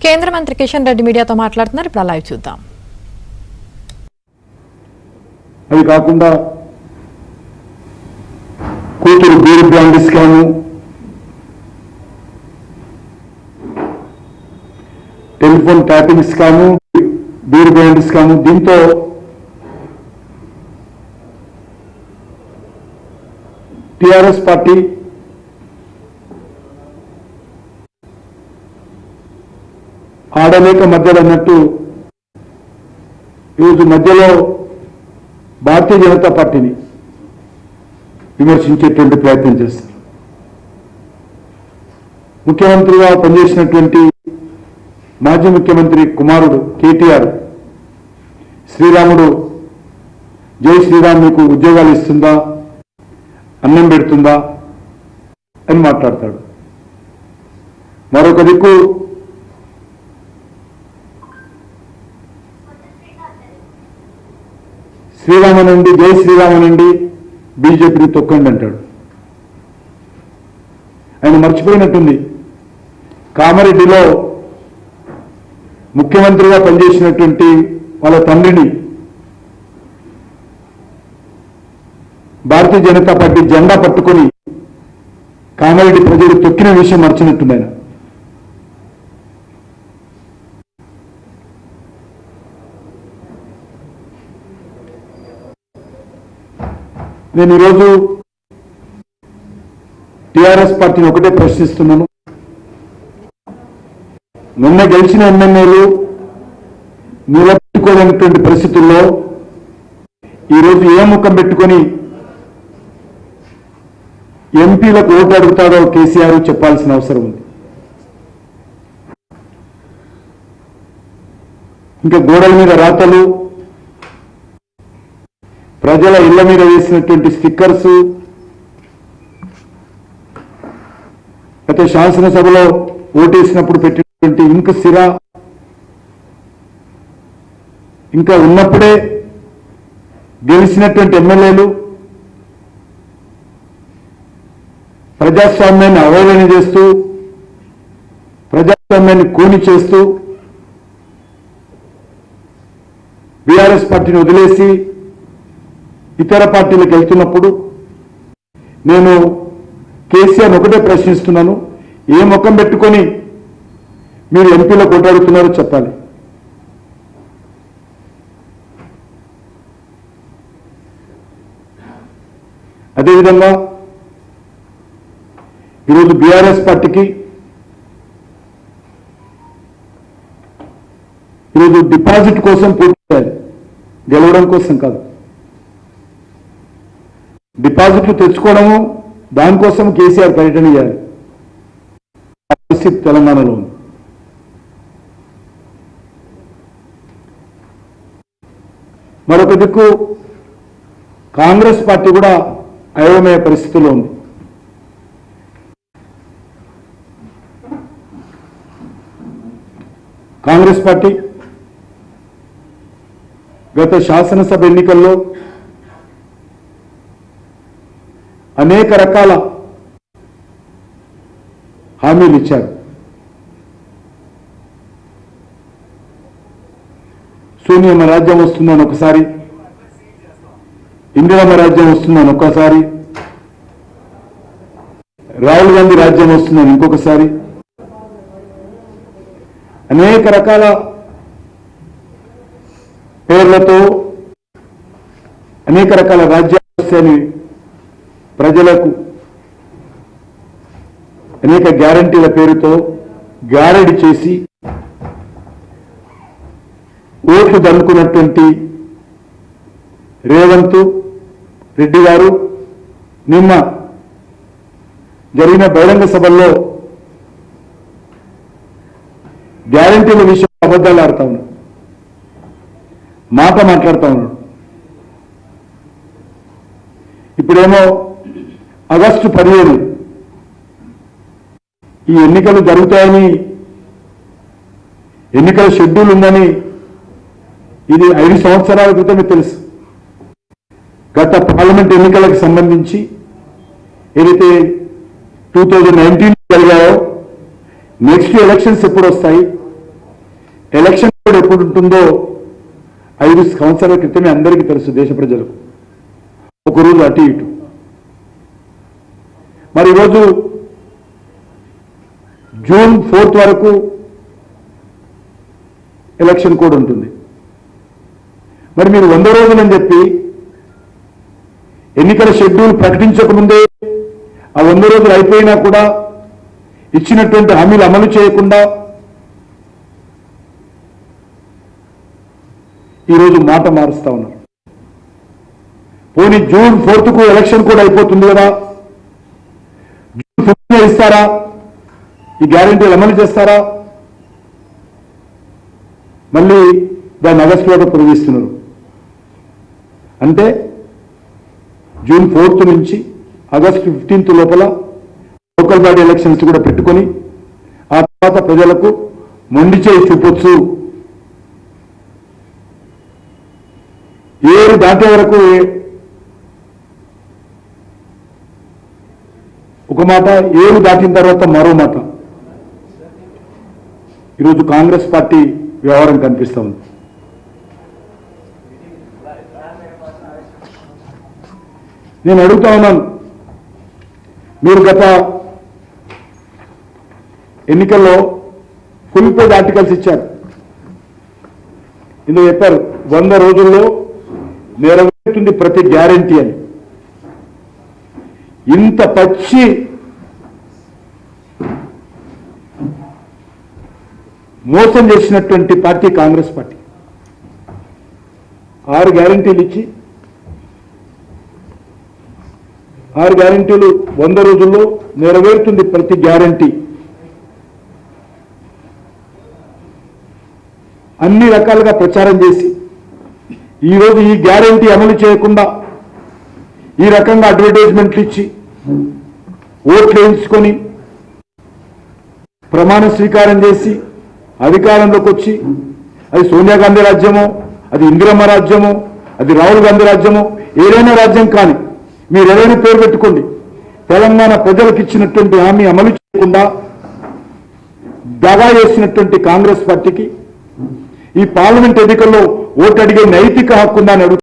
కేంద్ర మంత్రి కిషన్ రెడ్డి మీడియాతో మాట్లాడుతున్నారు. ఇప్పుడు లైవ్ చూద్దాం. అది కాకుండా కూతురు beer brand scam, telephone tapping scam, beer brand scam, దీంతో టిఆర్ఎస్ పార్టీ ఆడలేక మధ్యలో అన్నట్టు ఈరోజు మధ్యలో భారతీయ జనతా పార్టీని విమర్శించేటువంటి ప్రయత్నం చేస్తారు. ముఖ్యమంత్రిగా పనిచేసినటువంటి మాజీ ముఖ్యమంత్రి కుమారుడు కేటీఆర్ శ్రీరాముడు జై శ్రీరామ్ మీకు ఉద్యోగాలు ఇస్తుందా, అన్నం పెడుతుందా అని మాట్లాడతాడు. మరొక దిక్కు శ్రీరామనండి జై శ్రీరామనండి బీజేపీని తొక్కండి అంటాడు. ఆయన మర్చిపోయినట్టుంది కామారెడ్డిలో ముఖ్యమంత్రిగా పనిచేసినటువంటి వాళ్ళ తండ్రిని భారతీయ జనతా పార్టీ జెండా పట్టుకొని కామారెడ్డి ప్రజలు తొక్కిన విషయం మర్చినట్టుంది ఆయన. నేను ఈరోజు టిఆర్ఎస్ పార్టీని ఒకటే ప్రశ్నిస్తున్నాను. నిన్న గెలిచిన ఎమ్మెల్యేలు నిలబెట్టుకోలేనటువంటి పరిస్థితుల్లో ఈరోజు ఏ ముఖం పెట్టుకొని ఎంపీలకు ఓటు అడుగుతాడో కేసీఆర్ చెప్పాల్సిన అవసరం ఉంది. ఇంకా గోడల మీద రాతలు, ప్రజల ఇళ్ల మీద వేసినటువంటి స్టిక్కర్స్, గత శాసనసభలో ఓటేసినప్పుడు పెట్టినటువంటి ఇంక సిరా, ఇంకా ఉన్నప్పుడే గెలిచినటువంటి ఎమ్మెల్యేలు ప్రజాస్వామ్యాన్ని అవహేళన చేస్తూ, ప్రజాస్వామ్యాన్ని కూని చేస్తూ బీఆర్ఎస్ పార్టీని వదిలేసి ఇతర పార్టీలకు వెళ్తున్నప్పుడు నేను కేసీఆర్ ఒకటే ప్రశ్నిస్తున్నాను, ఏ ముఖం పెట్టుకొని మీరు ఎంపీలో కొట్లాడుతున్నారో చెప్పాలి. అదేవిధంగా ఈరోజు బీఆర్ఎస్ పార్టీకి ఈరోజు డిపాజిట్ కోసం పోటీ చేయాలి, గెలవడం కోసం కాదు. డిపాజిట్లు తెచ్చుకోవడము, దానికోసం కేసీఆర్ పర్యటన చేయాలి. పరిస్థితి తెలంగాణలో ఉంది. మరొక దిక్కు కాంగ్రెస్ పార్టీ కూడా అయోమయ పరిస్థితుల్లో ఉంది. కాంగ్రెస్ పార్టీ గత శాసనసభ ఎన్నికల్లో అనేక రకాల హామీలు ఇచ్చారు. సోనియమ్మ రాజ్యం వస్తుందని ఒకసారి, ఇందిరమ్మ రాజ్యం వస్తుందని ఒక్కసారి, రాహుల్ గాంధీ రాజ్యం వస్తుందని ఇంకొకసారి, అనేక రకాల పేర్లతో అనేక రకాల రాజ్యాలు వస్తాయని ప్రజలకు అనేక గ్యారంటీల పేరుతో గారడి చేసి ఓట్లు దండుకున్నటువంటి రేవంత్ రెడ్డి గారు నిన్న జరిగిన బహిరంగ సభల్లో గ్యారంటీల విషయం అబద్ధాలు ఆడుతా ఉన్నాడు, మాట మాట్లాడుతూ ఉన్నాడు. ఇప్పుడేమో ఆగస్టు 15 ఈ ఎన్నికలు జరుగుతాయని, ఎన్నికల షెడ్యూల్ ఉందని ఇది 5 సంవత్సరాల క్రితమే తెలుసు. గత పార్లమెంట్ ఎన్నికలకు సంబంధించి ఏదైతే 2019 జరిగాయో, నెక్స్ట్ ఎలక్షన్స్ ఎప్పుడు వస్తాయి, ఎలక్షన్ కోడ్ ఎప్పుడు ఉంటుందో 5 సంవత్సరాల క్రితమే అందరికీ తెలుసు దేశ ప్రజలకు, ఒకరోజు అటు ఇటు. మరి ఈరోజు జూన్ 4 వరకు ఎలక్షన్ కోడ్ ఉంటుంది. మరి మీరు 100 రోజులని చెప్పి ఎన్నికల షెడ్యూల్ ప్రకటించకముందే ఆ 100 రోజులు అయిపోయినా కూడా ఇచ్చినటువంటి హామీలు అమలు చేయకుండా ఈరోజు మాట మారుస్తా ఉన్నారు. పోనీ జూన్ 4కు ఎలక్షన్ కూడా అయిపోతుంది కదా, జూన్ 15 ఇస్తారా? ఈ గ్యారెంటీలు అమలు చేస్తారా? మళ్ళీ దాన్ని ఆగస్టులో పొడిగిస్తున్నారు. అంటే జూన్ 4 నుంచి ఆగస్టు 15 లోపల లోకల్ బాడీ ఎలక్షన్స్ కూడా పెట్టుకొని ఆ తర్వాత ప్రజలకు మొండి చేయి చూపొచ్చు. ఏరు దాటే వరకు ఒక మాట, ఏరు దాటిన తర్వాత మరో మాట. ఈరోజు కాంగ్రెస్ పార్టీ వ్యవహారం కనిపిస్తా ఉంది. నేను అడుగుతా ఉన్నాను, మీరు గత ఎన్నికల్లో ఫుల్ పేజ్ ఆర్టికల్స్ ఇచ్చారు. ఇందులో చెప్పారు 100 రోజుల్లో నెరవేరుతుంది ప్రతి గ్యారంటీ అని. ఇంత పచ్చి మోసం చేసినటువంటి పార్టీ కాంగ్రెస్ పార్టీ. 6 గ్యారంటీలు ఇచ్చి 6 గ్యారంటీలు 100 రోజుల్లో నెరవేరుతుంది ప్రతి గ్యారంటీ అన్ని రకాలుగా ప్రచారం చేసి ఈరోజు ఈ గ్యారంటీ అమలు చేయకుండా ఈ రకంగా అడ్వర్టైజ్మెంట్లు ఇచ్చి ఓట్లు వేయించుకొని ప్రమాణ స్వీకారం చేసి అధికారంలోకి వచ్చి అది సోనియా గాంధీ రాజ్యమో, అది ఇందిరమ్మ రాజ్యమో, అది రాహుల్ గాంధీ రాజ్యమో, ఏదైనా రాజ్యం కానీ మీరు ఏదైనా పేరు పెట్టుకోండి, తెలంగాణ ప్రజలకు ఇచ్చినటువంటి హామీ అమలు చేయకుండా దగా చేసినటువంటి కాంగ్రెస్ పార్టీకి ఈ పార్లమెంట్ ఎన్నికల్లో ఓటు అడిగే నైతిక హక్కు ఉందని